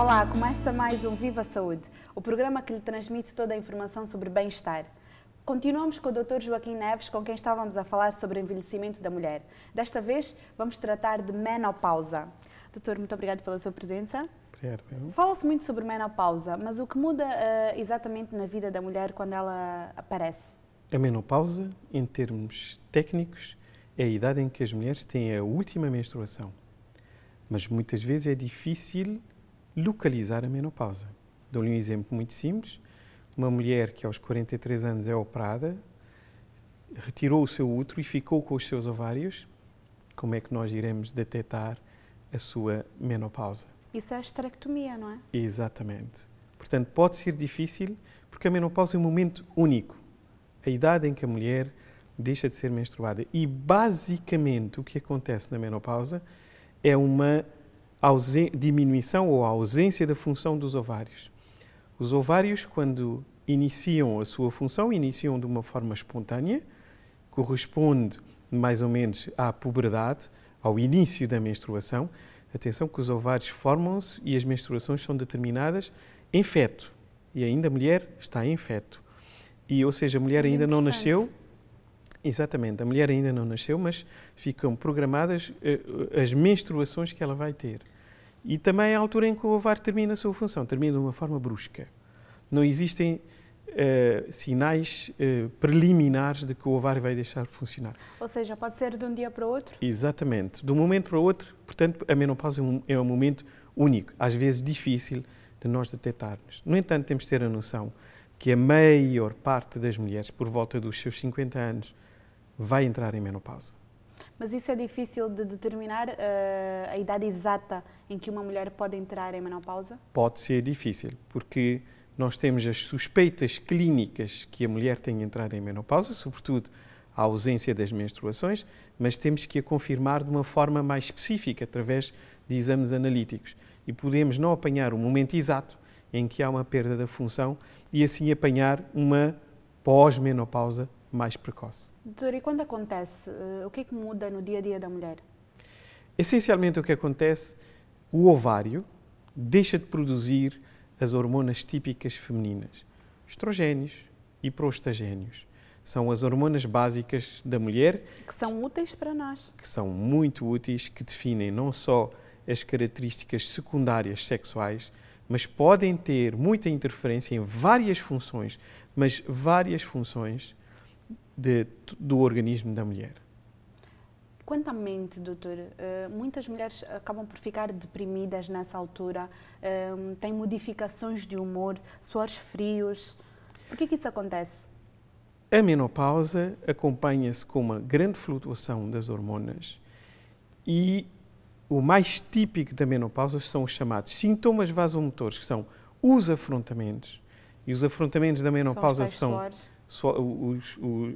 Olá, começa mais um Viva Saúde, o programa que lhe transmite toda a informação sobre bem-estar. Continuamos com o Dr. Joaquim Neves, com quem estávamos a falar sobre o envelhecimento da mulher. Desta vez vamos tratar de menopausa. Doutor, muito obrigado pela sua presença. Obrigado. Fala-se muito sobre menopausa, mas o que muda exatamente na vida da mulher quando ela aparece? A menopausa, em termos técnicos, é a idade em que as mulheres têm a última menstruação. Mas muitas vezes é difícil localizar a menopausa. Dou-lhe um exemplo muito simples. Uma mulher que aos 43 anos é operada, retirou o seu útero e ficou com os seus ovários, como é que nós iremos detectar a sua menopausa? Isso é a esterectomia, não é? Exatamente. Portanto, pode ser difícil, porque a menopausa é um momento único. A idade em que a mulher deixa de ser menstruada. E, basicamente, o que acontece na menopausa é uma diminuição ou ausência da função dos ovários. Os ovários, quando iniciam a sua função, iniciam de uma forma espontânea, corresponde mais ou menos à puberdade, ao início da menstruação. Atenção que os ovários formam-se e as menstruações são determinadas em feto. E ainda a mulher está em feto. E, ou seja, a mulher ainda não nasceu. Exatamente, a mulher ainda não nasceu, mas ficam programadas as menstruações que ela vai ter. E também é a altura em que o ovário termina a sua função, termina de uma forma brusca. Não existem sinais preliminares de que o ovário vai deixar de funcionar. Ou seja, pode ser de um dia para o outro? Exatamente, de um momento para o outro. Portanto, a menopausa é um momento único, às vezes difícil de nós detectarmos. No entanto, temos de ter a noção que a maior parte das mulheres, por volta dos seus 50 anos, vai entrar em menopausa. Mas isso é difícil de determinar a idade exata em que uma mulher pode entrar em menopausa? Pode ser difícil, porque nós temos as suspeitas clínicas que a mulher tem entrado em menopausa, sobretudo a ausência das menstruações, mas temos que a confirmar de uma forma mais específica, através de exames analíticos. E podemos não apanhar o momento exato em que há uma perda da função e assim apanhar uma pós-menopausa mais precoce. Doutor, e quando acontece, o que é que muda no dia a dia da mulher? Essencialmente o que acontece, o ovário deixa de produzir as hormonas típicas femininas, estrogénios e prostagénios. São as hormonas básicas da mulher. Que são úteis para nós. Que são muito úteis, que definem não só as características secundárias sexuais, mas podem ter muita interferência em várias funções, mas várias funções do organismo da mulher. Quanto à mente, doutor, muitas mulheres acabam por ficar deprimidas nessa altura, têm modificações de humor, suores frios. Por que isso acontece? A menopausa acompanha-se com uma grande flutuação das hormonas e o mais típico da menopausa são os chamados sintomas vasomotores, que são os afrontamentos. E os afrontamentos da menopausa são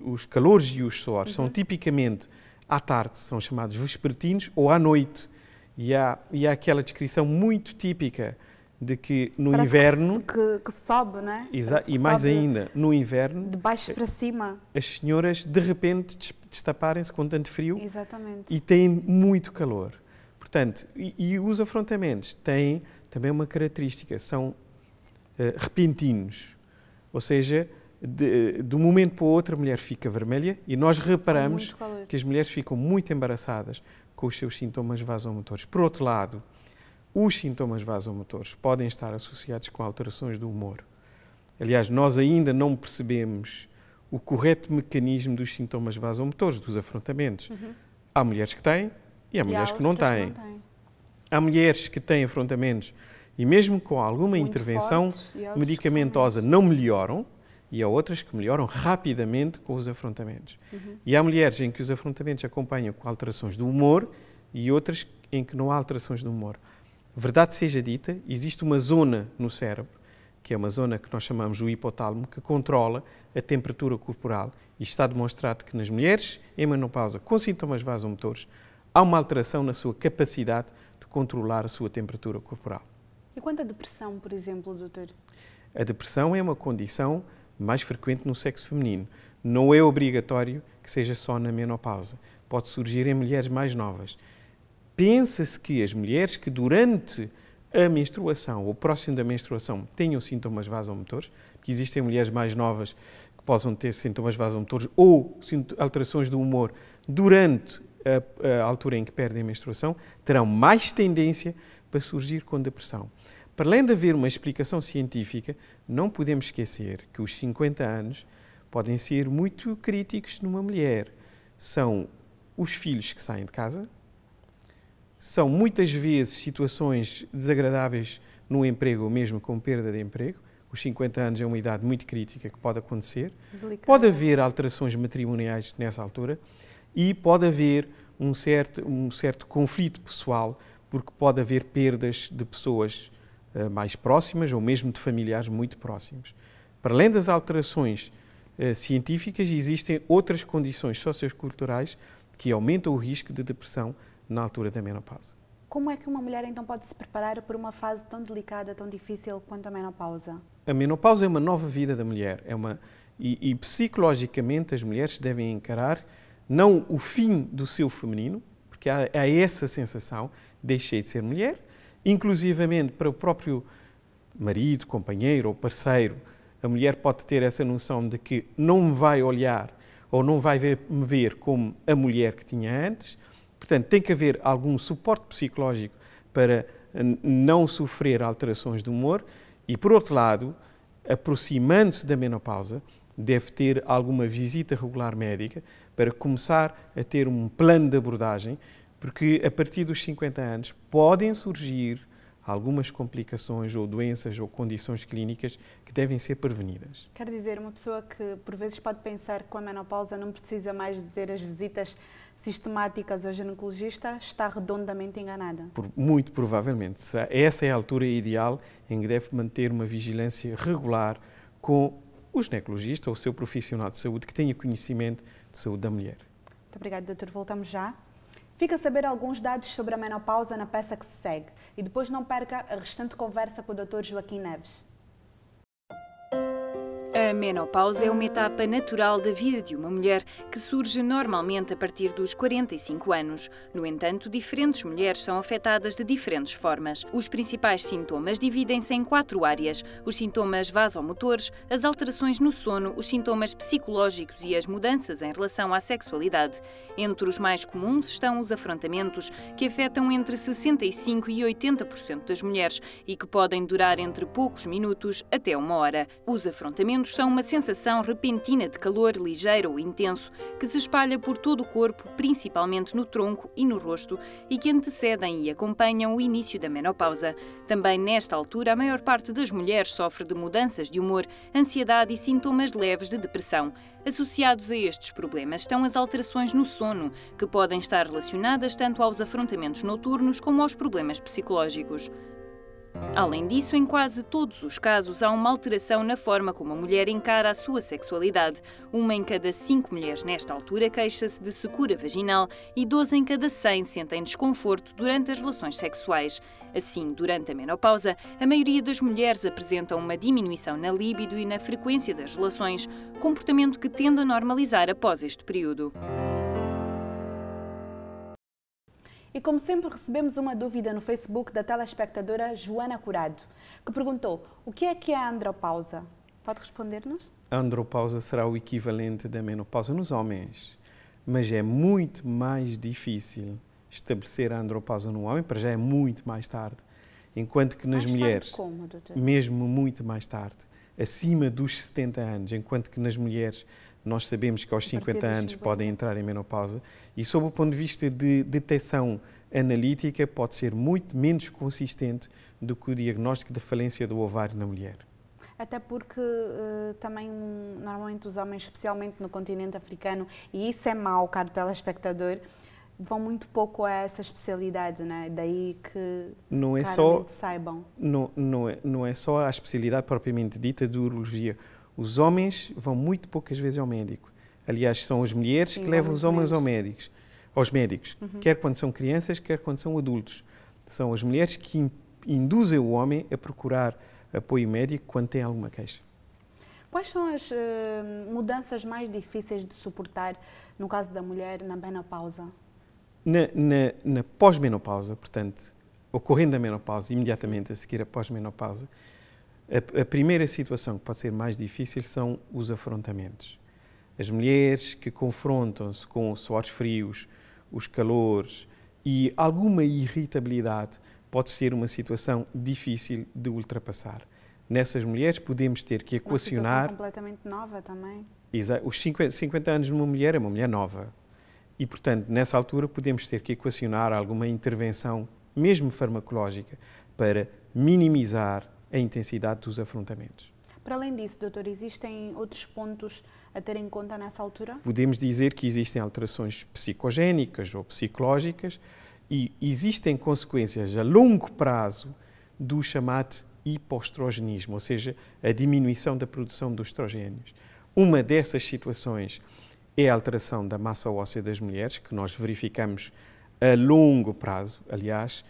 os calores e os suores. São tipicamente à tarde, são chamados vespertinos, ou à noite. E há aquela descrição muito típica de que no inverno... Que sobe, não é? E mais ainda, no inverno... De baixo para cima. As senhoras, de repente, destaparem-se com tanto frio. Exatamente. E têm muito calor. Portanto, e os afrontamentos têm também uma característica, são repentinos. Ou seja, de um momento para o outro a mulher fica vermelha e nós reparamos que as mulheres ficam muito embaraçadas com os seus sintomas vasomotores. Por outro lado, os sintomas vasomotores podem estar associados com alterações do humor. Aliás, nós ainda não percebemos o correto mecanismo dos sintomas vasomotores, dos afrontamentos. Há mulheres que têm e há mulheres que não têm. Há mulheres que têm afrontamentos e mesmo com alguma intervenção medicamentosa não melhoram, e há outras que melhoram rapidamente com os afrontamentos. E há mulheres em que os afrontamentos acompanham com alterações do humor e outras em que não há alterações do humor. Verdade seja dita, existe uma zona no cérebro, que é uma zona que nós chamamos o hipotálamo, que controla a temperatura corporal. E está demonstrado que nas mulheres em menopausa com sintomas vasomotores há uma alteração na sua capacidade de controlar a sua temperatura corporal. E quanto à depressão, por exemplo, doutor? A depressão é uma condição mais frequente no sexo feminino. Não é obrigatório que seja só na menopausa. Pode surgir em mulheres mais novas. Pensa-se que as mulheres que durante a menstruação ou próximo da menstruação tenham sintomas vasomotores, porque existem mulheres mais novas que possam ter sintomas vasomotores ou alterações do humor durante a altura em que perdem a menstruação, terão mais tendência para surgir com depressão. Para além de haver uma explicação científica, não podemos esquecer que os 50 anos podem ser muito críticos numa mulher. São os filhos que saem de casa, são muitas vezes situações desagradáveis no emprego ou mesmo com perda de emprego. Os 50 anos é uma idade muito crítica que pode acontecer. Delicado. Pode haver alterações matrimoniais nessa altura e pode haver um certo conflito pessoal, porque pode haver perdas de pessoas mais próximas ou mesmo de familiares muito próximos. Para além das alterações científicas, existem outras condições socioculturais que aumentam o risco de depressão na altura da menopausa. Como é que uma mulher então pode se preparar para uma fase tão delicada, tão difícil quanto a menopausa? A menopausa é uma nova vida da mulher, e psicologicamente as mulheres devem encarar não o fim do seu feminino, porque há essa sensação, deixei de ser mulher, inclusivamente para o próprio marido, companheiro ou parceiro, a mulher pode ter essa noção de que não me vai olhar ou não vai me ver como a mulher que tinha antes. Portanto, tem que haver algum suporte psicológico para não sofrer alterações de humor e, por outro lado, aproximando-se da menopausa, deve ter alguma visita regular médica para começar a ter um plano de abordagem, porque a partir dos 50 anos podem surgir algumas complicações ou doenças ou condições clínicas que devem ser prevenidas. Quer dizer, uma pessoa que por vezes pode pensar que com a menopausa não precisa mais de ter as visitas sistemáticas ao ginecologista, está redondamente enganada. Muito provavelmente. Essa é a altura ideal em que deve manter uma vigilância regular com o ginecologista ou o seu profissional de saúde que tenha conhecimento de saúde da mulher. Muito obrigada, doutor. Voltamos já. Fica a saber alguns dados sobre a menopausa na peça que se segue e depois não perca a restante conversa com o Dr. Joaquim Neves. A menopausa é uma etapa natural da vida de uma mulher que surge normalmente a partir dos 45 anos. No entanto, diferentes mulheres são afetadas de diferentes formas. Os principais sintomas dividem-se em 4 áreas: os sintomas vasomotores, as alterações no sono, os sintomas psicológicos e as mudanças em relação à sexualidade. Entre os mais comuns estão os afrontamentos, que afetam entre 65% e 80% das mulheres e que podem durar entre poucos minutos até 1 hora. Os afrontamentos são uma sensação repentina de calor ligeiro ou intenso que se espalha por todo o corpo, principalmente no tronco e no rosto, e que antecedem e acompanham o início da menopausa. Também nesta altura, a maior parte das mulheres sofre de mudanças de humor, ansiedade e sintomas leves de depressão. Associados a estes problemas estão as alterações no sono, que podem estar relacionadas tanto aos afrontamentos noturnos como aos problemas psicológicos. Além disso, em quase todos os casos, há uma alteração na forma como a mulher encara a sua sexualidade. 1 em cada 5 mulheres nesta altura queixa-se de secura vaginal e 12 em cada 100 sentem desconforto durante as relações sexuais. Assim, durante a menopausa, a maioria das mulheres apresentam uma diminuição na libido e na frequência das relações, comportamento que tende a normalizar após este período. E como sempre recebemos uma dúvida no Facebook da telespectadora Joana Curado, que perguntou: o que é a andropausa? Pode responder-nos? A andropausa será o equivalente da menopausa nos homens, mas é muito mais difícil estabelecer a andropausa no homem, para já é muito mais tarde, enquanto que nas mulheres, como, doutor? Mesmo muito mais tarde, acima dos 70 anos, enquanto que nas mulheres nós sabemos que aos 50 anos podem entrar em menopausa e, sob o ponto de vista de detecção analítica, pode ser muito menos consistente do que o diagnóstico de falência do ovário na mulher. Até porque também, normalmente, os homens, especialmente no continente africano, e isso é mau, caro telespectador, vão muito pouco a essa especialidade, né? Daí que não é saibam. Não é só a especialidade propriamente dita de urologia. Os homens vão muito poucas vezes ao médico. Aliás, são as mulheres que levam os homens aos médicos, quer quando são crianças, quer quando são adultos. São as mulheres que induzem o homem a procurar apoio médico quando tem alguma queixa. Quais são as mudanças mais difíceis de suportar, no caso da mulher, na menopausa? Na pós-menopausa, portanto, ocorrendo a menopausa, imediatamente a seguir após a menopausa, a primeira situação que pode ser mais difícil são os afrontamentos. As mulheres que confrontam-se com os suores frios, os calores e alguma irritabilidade pode ser uma situação difícil de ultrapassar. Nessas mulheres podemos ter que equacionar... Uma situação completamente nova também. Os 50 anos de uma mulher é uma mulher nova. E, portanto, nessa altura podemos ter que equacionar alguma intervenção, mesmo farmacológica, para minimizar a intensidade dos afrontamentos. Para além disso, doutor, existem outros pontos a ter em conta nessa altura? Podemos dizer que existem alterações psicogénicas ou psicológicas e existem consequências a longo prazo do chamado hipoestrogenismo, ou seja, a diminuição da produção dos estrogénios. Uma dessas situações é a alteração da massa óssea das mulheres, que nós verificamos a longo prazo. Aliás,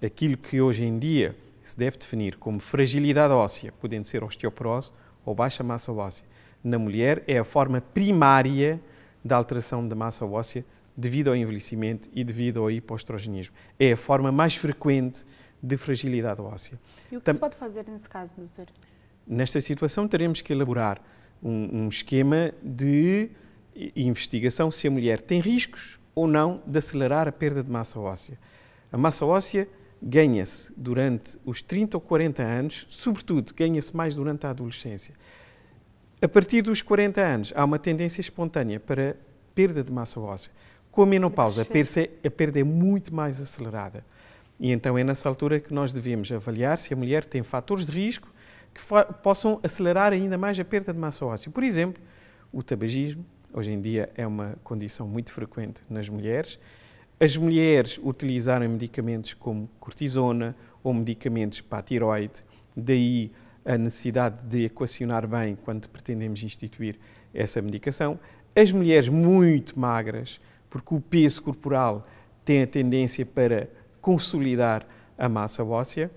aquilo que hoje em dia se deve definir como fragilidade óssea, podendo ser osteoporose ou baixa massa óssea, na mulher é a forma primária da alteração da massa óssea devido ao envelhecimento e devido ao hipoestrogenismo. É a forma mais frequente de fragilidade óssea. E o que se pode fazer nesse caso, doutor? Nesta situação teremos que elaborar um esquema de investigação se a mulher tem riscos ou não de acelerar a perda de massa óssea. A massa óssea ganha-se durante os 30 ou 40 anos, sobretudo ganha-se mais durante a adolescência. A partir dos 40 anos há uma tendência espontânea para perda de massa óssea. Com a menopausa a perda é muito mais acelerada. E então é nessa altura que nós devemos avaliar se a mulher tem fatores de risco que possam acelerar ainda mais a perda de massa óssea. Por exemplo, o tabagismo, hoje em dia é uma condição muito frequente nas mulheres. As mulheres utilizarem medicamentos como cortisona ou medicamentos para a tiroide, daí a necessidade de equacionar bem quando pretendemos instituir essa medicação. As mulheres muito magras, porque o peso corporal tem a tendência para consolidar a massa óssea.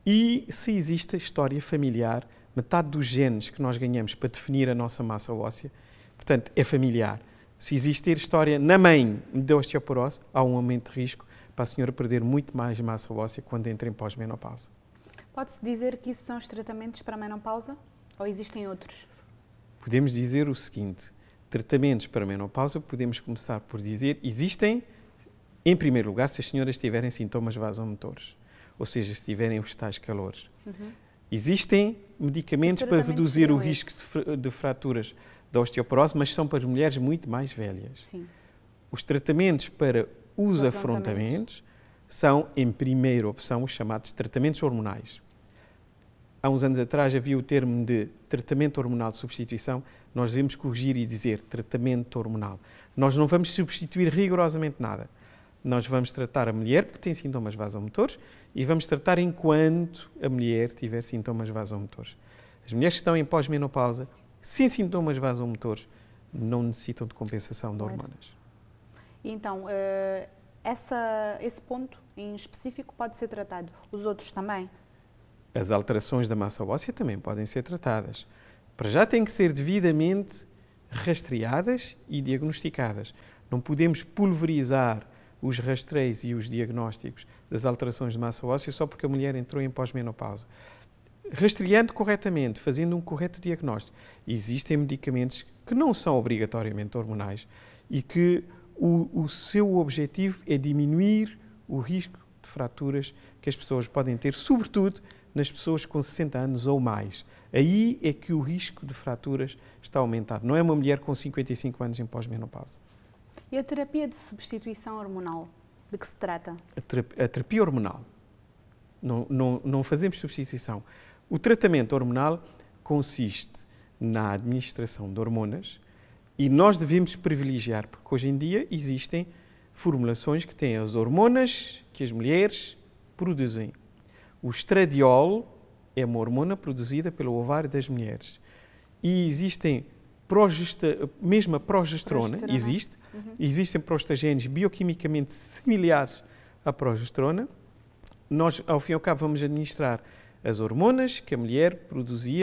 E se existe a história familiar, metade dos genes que nós ganhamos para definir a nossa massa óssea, portanto, é familiar. Se existir história na mãe de osteoporose, há um aumento de risco para a senhora perder muito mais massa óssea quando entra em pós-menopausa. Pode-se dizer que isso são os tratamentos para a menopausa ou existem outros? Podemos dizer o seguinte, tratamentos para a menopausa, podemos começar por dizer, existem, em primeiro lugar, se as senhoras tiverem sintomas vasomotores, ou seja, se tiverem os tais calores. Existem medicamentos para reduzir o risco de fraturas da osteoporose, mas são para as mulheres muito mais velhas. Sim. Os tratamentos para os afrontamentos são, em primeira opção, os chamados tratamentos hormonais. Há uns anos atrás havia o termo de tratamento hormonal de substituição, nós devemos corrigir e dizer tratamento hormonal. Nós não vamos substituir rigorosamente nada. Nós vamos tratar a mulher porque tem sintomas vasomotores e vamos tratar enquanto a mulher tiver sintomas vasomotores. As mulheres que estão em pós-menopausa, sem sintomas vasomotores, não necessitam de compensação de hormonas. E então, esse ponto em específico pode ser tratado. Os outros também? As alterações da massa óssea também podem ser tratadas. Para já têm que ser devidamente rastreadas e diagnosticadas. Não podemos pulverizar os rastreios e os diagnósticos das alterações de massa óssea só porque a mulher entrou em pós-menopausa. Rastreando corretamente, fazendo um correto diagnóstico. Existem medicamentos que não são obrigatoriamente hormonais e que o seu objetivo é diminuir o risco de fraturas que as pessoas podem ter, sobretudo nas pessoas com 60 anos ou mais. Aí é que o risco de fraturas está aumentado. Não é uma mulher com 55 anos em pós-menopausa. E a terapia de substituição hormonal, de que se trata? A terapia hormonal. Não fazemos substituição. O tratamento hormonal consiste na administração de hormonas e nós devemos privilegiar, porque hoje em dia existem formulações que têm as hormonas que as mulheres produzem. O estradiol é uma hormona produzida pelo ovário das mulheres. E existem mesmo a progesterona, existe. Existem prostagénios bioquimicamente similares à progesterona. Nós, ao fim e ao cabo, vamos administrar as hormonas que a mulher produzia